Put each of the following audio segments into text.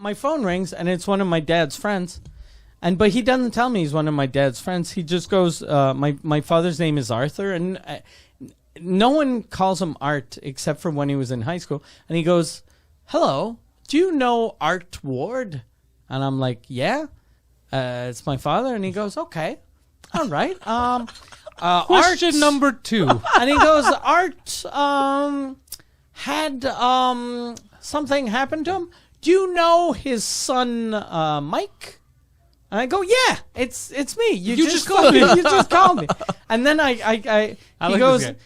my phone rings, and it's one of my dad's friends. But he doesn't tell me he's one of my dad's friends. He just goes, my father's name is Arthur, and no one calls him Art except for when he was in high school. And he goes, hello, do you know Art Ward? And I'm like, yeah, it's my father. And he goes, okay, all right. Question Art, number 2. And he goes, Art had something happen to him. Do you know his son Mike? And I go, yeah, it's me. You just called me. You just called me. And then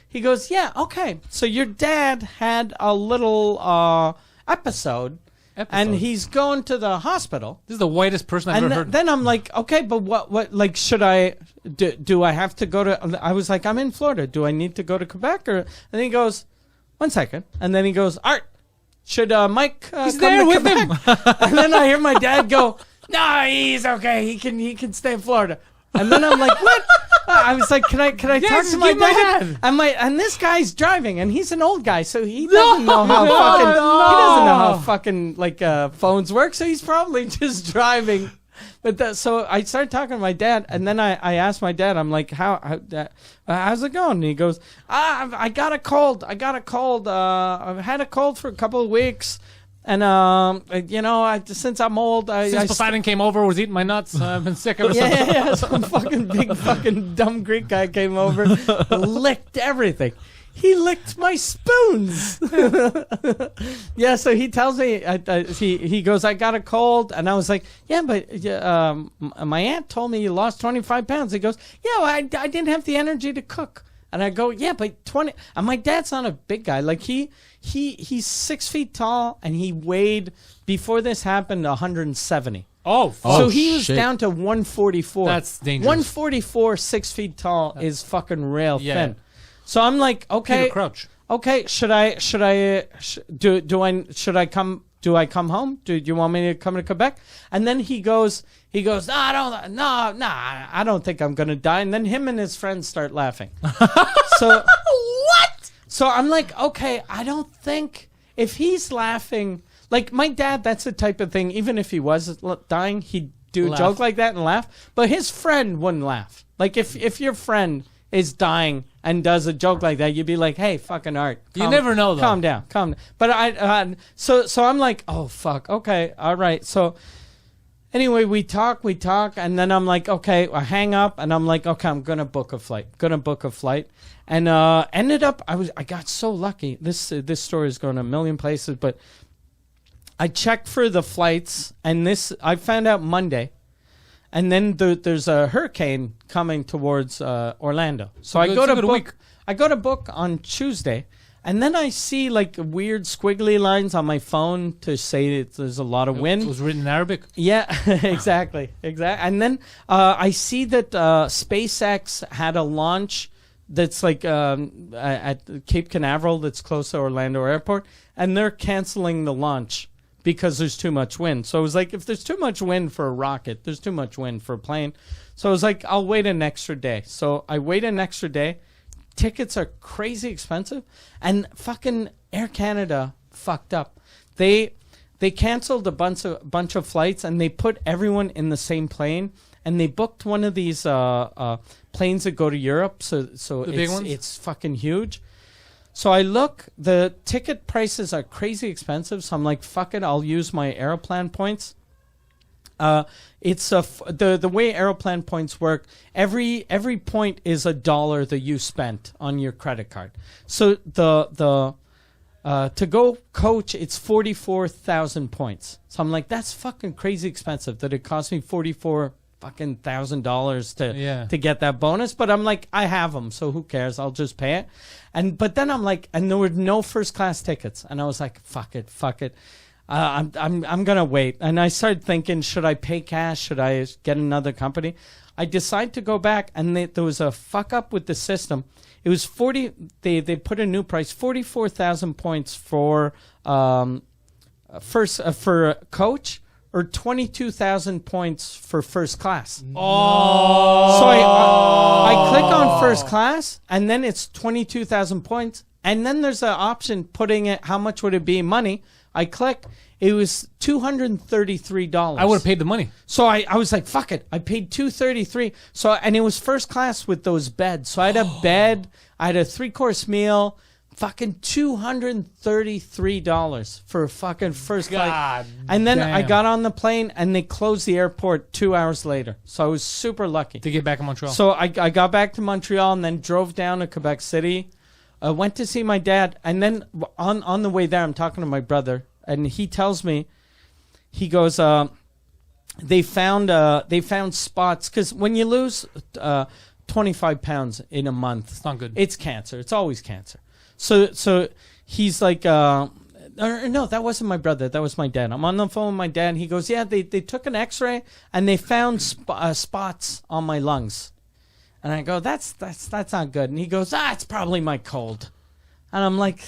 he goes, yeah, okay. So your dad had a little episode, and he's going to the hospital. This is the whitest person I've ever heard. Then I'm like, okay, but what, like, should I, do I have to go to, I was like, I'm in Florida. Do I need to go to Quebec? And he goes, 1 second. And then he goes, Art, should Mike he's come there to with Quebec? him. And then I hear my dad go, no, he's okay. He can stay in Florida. And then I'm like, what? I was like, can I talk to my dad? And this guy's driving, and he's an old guy, so he doesn't know how fucking like phones work. So he's probably just driving. But so I started talking to my dad, and then I asked my dad, I'm like, how's it going? And he goes, I got a cold. I've had a cold for a couple of weeks. And, since I'm old, since Poseidon came over, was eating my nuts, I've been sick of it. Yeah, some fucking big fucking dumb Greek guy came over, licked everything. He licked my spoons. Yeah, so he tells me, he goes, I got a cold. And I was like, yeah, but my aunt told me you lost 25 pounds. He goes, yeah, well, I didn't have the energy to cook. And I go, yeah, but 20. And my dad's not a big guy. Like he's 6 feet tall, and he weighed, before this happened, 170. So he was down to 144. That's dangerous. 144, 6 feet tall is fucking real thin. So I'm like, okay, Crouch. Okay, should I come home? Do you want me to come to Quebec? And then he goes, no, I don't think I'm gonna die. And then him and his friends start laughing. So what? So I'm like, okay, I don't think, if he's laughing, like my dad, that's the type of thing. Even if he was dying, he'd do a joke like that and laugh. But his friend wouldn't laugh. Like if your friend is dying and does a joke like that, you'd be like, hey, fucking Art. You never know, though. Calm down. But so I'm like, oh, fuck. Okay. All right. So anyway, we talk, and then I'm like, okay, I hang up, and I'm like, okay, I'm going to book a flight. And ended up, I got so lucky. This story is going a million places, but I checked for the flights, and I found out Monday. And then there's a hurricane coming towards Orlando. So I go to book on Tuesday, and then I see like weird squiggly lines on my phone to say that there's a lot of wind. It was written in Arabic? Yeah, exactly. And then I see that SpaceX had a launch that's like at Cape Canaveral that's close to Orlando Airport, and they're canceling the launch because there's too much wind. So it was like, if there's too much wind for a rocket, there's too much wind for a plane. So I was like, I'll wait an extra day. So I wait an extra day. Tickets are crazy expensive. And fucking Air Canada fucked up. They canceled a bunch of flights, and they put everyone in the same plane. And they booked one of these planes that go to Europe. So it's fucking huge. So I look, the ticket prices are crazy expensive. So I'm like, fuck it, I'll use my Aeroplan points. It's the way Aeroplan points work. Every point is $1 that you spent on your credit card. So to go coach, it's 44,000 points. So I'm like, that's fucking crazy expensive that it cost me $1,000 to get that bonus. But I'm like, I have them, so who cares? I'll just pay it. But then I'm like, and there were no first class tickets, and I was like, fuck it. I'm gonna wait. And I started thinking, should I pay cash? Should I get another company? I decided to go back, and there was a fuck up with the system. It was 40. They put a new price, 44,000 points for for coach, or 22,000 points for first class. Oh! So I click on first class, and then it's 22,000 points, and then there's an option putting it. How much would it be in money? I click. It was $233. I would have paid the money. So I was like, fuck it. I paid $233. So, and it was first class with those beds. So I had a bed. I had a 3-course meal. Fucking $233 for a fucking first flight. God And then I damn. got on the plane and they closed the airport 2 hours later. So I was super lucky. To get back in Montreal. So I got back to Montreal and then drove down to Quebec City. Went to see my dad. And then on the way there, I'm talking to my brother. And he tells me, he goes, they found spots. Because when you lose 25 pounds in a month, it's not good. it's cancer. It's always cancer. So he's like, no, that wasn't my brother. That was my dad. I'm on the phone with my dad. He goes, yeah, they took an X-ray and they found spots on my lungs. And I go, that's not good. And he goes, it's probably my cold. And I'm like,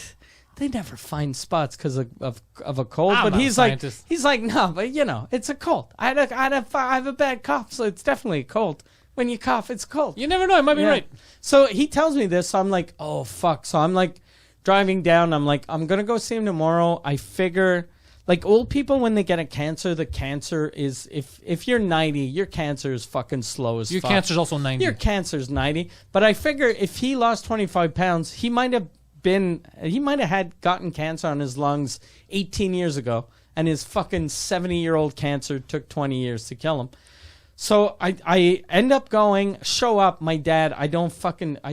they never find spots because of a cold. I'm But not a he's scientist. like, no, but it's a cold. I have a bad cough, so it's definitely a cold. When you cough, it's cold. You never know. It might be Yeah. right. So he tells me this. So I'm like, oh, fuck. So I'm like driving down. I'm like, I'm going to go see him tomorrow. I figure, like old people, when they get a cancer, the cancer is, if you're 90, your cancer is fucking slow as Your fuck. cancer's also 90. Your cancer's 90. But I figure if he lost 25 pounds, he might have had gotten cancer on his lungs 18 years ago. And his fucking 70-year-old cancer took 20 years to kill him. So I end up going, show up, my dad, I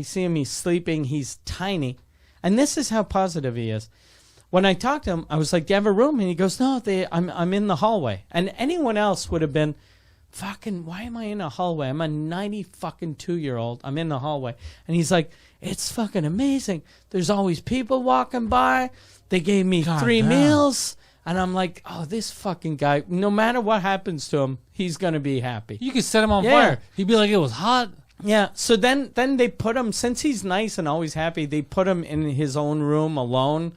see him, he's sleeping, he's tiny. And this is how positive he is. When I talked to him, I was like, do you have a room? And he goes, no, I'm in the hallway. And anyone else would have been, fucking, why am I in a hallway? I'm a 92-year-old. I'm in the hallway. And he's like, it's fucking amazing. There's always people walking by. They gave me God 3 damn. meals. And I'm like, oh, this fucking guy, no matter what happens to him, he's going to be happy. You could set him on Yeah. fire. He'd be like, it was hot. Yeah, so then they put him, since he's nice and always happy, they put him in his own room alone.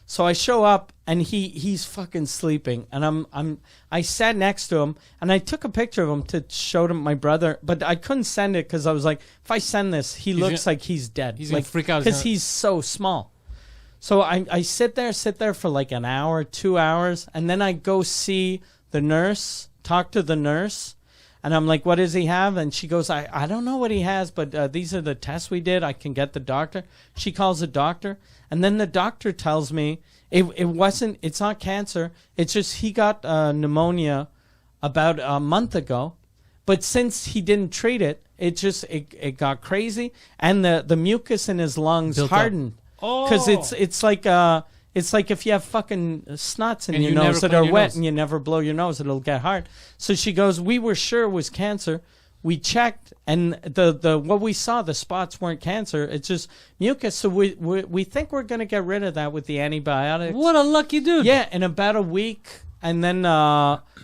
So I show up and he's fucking sleeping, and I sat next to him and I took a picture of him to show to my brother, but I couldn't send it because I was like, if I send this, he looks like he's dead. He's gonna freak out. Because he's so small. So I sit there for like an hour, 2 hours, and then I go see the nurse, talk to the nurse, and I'm like, what does he have? And she goes, I don't know what he has, but these are the tests we did. I can get the doctor. She calls the doctor, and then the doctor tells me it's not cancer. It's just he got pneumonia about a month ago, but since he didn't treat it, it got crazy, and the mucus in his lungs Built up. hardened. Oh. Because it's like if you have fucking snots in And your you never nose that clean are your wet nose. and you never blow your nose, it'll get hard. So she goes, we were sure it was cancer. We checked, and the what we saw, the spots weren't cancer. It's just mucus. So we think we're gonna get rid of that with the antibiotics. What a lucky dude. Yeah, in about a week. And then,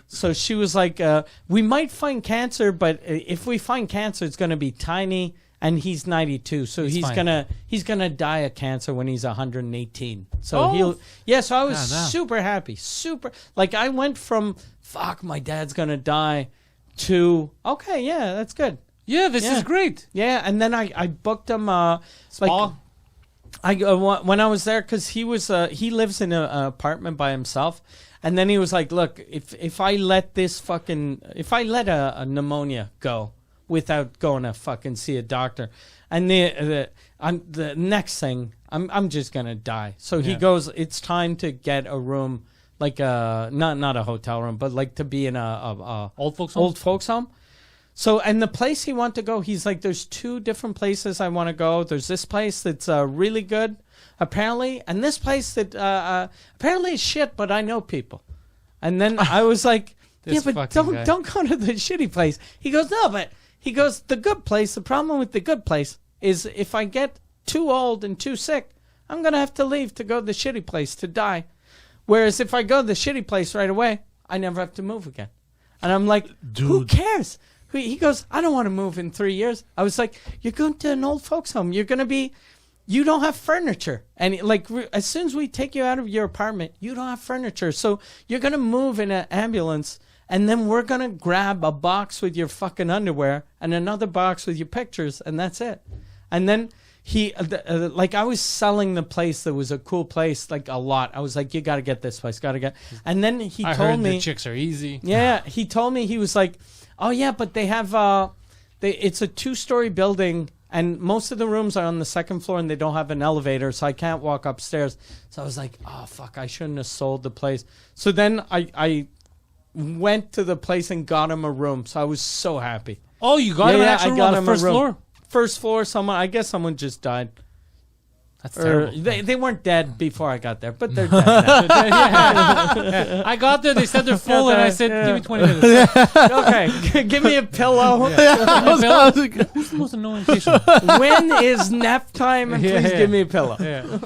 so she was like, we might find cancer, but if we find cancer, it's going to be tiny. And he's 92, so he's fine. gonna die of cancer when he's 118. So Oh. So I was God damn. super happy, like I went from fuck my dad's gonna die to okay, yeah, that's good. Yeah, this Yeah. is great. Yeah, and then I booked him Spa? when I was there, because he lives in an apartment by himself, and then he was like, look, if I let a pneumonia go without going to fucking see a doctor, and the next thing I'm just gonna die. So he Yeah. goes, it's time to get a room, like not a hotel room, but like to be in a Old folks home? old folks home. So, and the place he want to go, he's like, there's 2 different places I want to go. There's this place that's really good, apparently, and this place that apparently is shit, but I know people. And then I was like, This yeah, but fucking guy. don't go to the shitty place. He goes, no, but he goes, the good place, the problem with the good place is if I get too old and too sick, I'm going to have to leave to go to the shitty place to die. Whereas if I go to the shitty place right away, I never have to move again. And I'm like, who cares? He goes, I don't want to move in 3 years. I was like, you're going to an old folks home. You're going to be, you don't have furniture. And like, as soon as we take you out of your apartment, you don't have furniture. So you're going to move in an ambulance, and then we're going to grab a box with your fucking underwear and another box with your pictures, and that's it. And then like I was selling the place that was a cool place like a lot. I was like, you got to get this place, got to get. And then he I told heard me the chicks are easy. Yeah, he told me he was like, oh yeah, but they have it's a 2-story building. And most of the rooms are on the second floor, and they don't have an elevator, so I can't walk upstairs. So I was like, "Oh fuck, I shouldn't have sold the place." So then I went to the place and got him a room. So I was so happy. Oh, you got him an actual room on the first floor? First floor. I guess someone just died. That's terrible. They weren't dead before I got there, but they're dead now. Yeah. I got there, they said they're full, and I said, give me 20 minutes. Okay, give me a pillow. Who's the most annoying patient? When is nap time? And please give me a pillow. Yeah.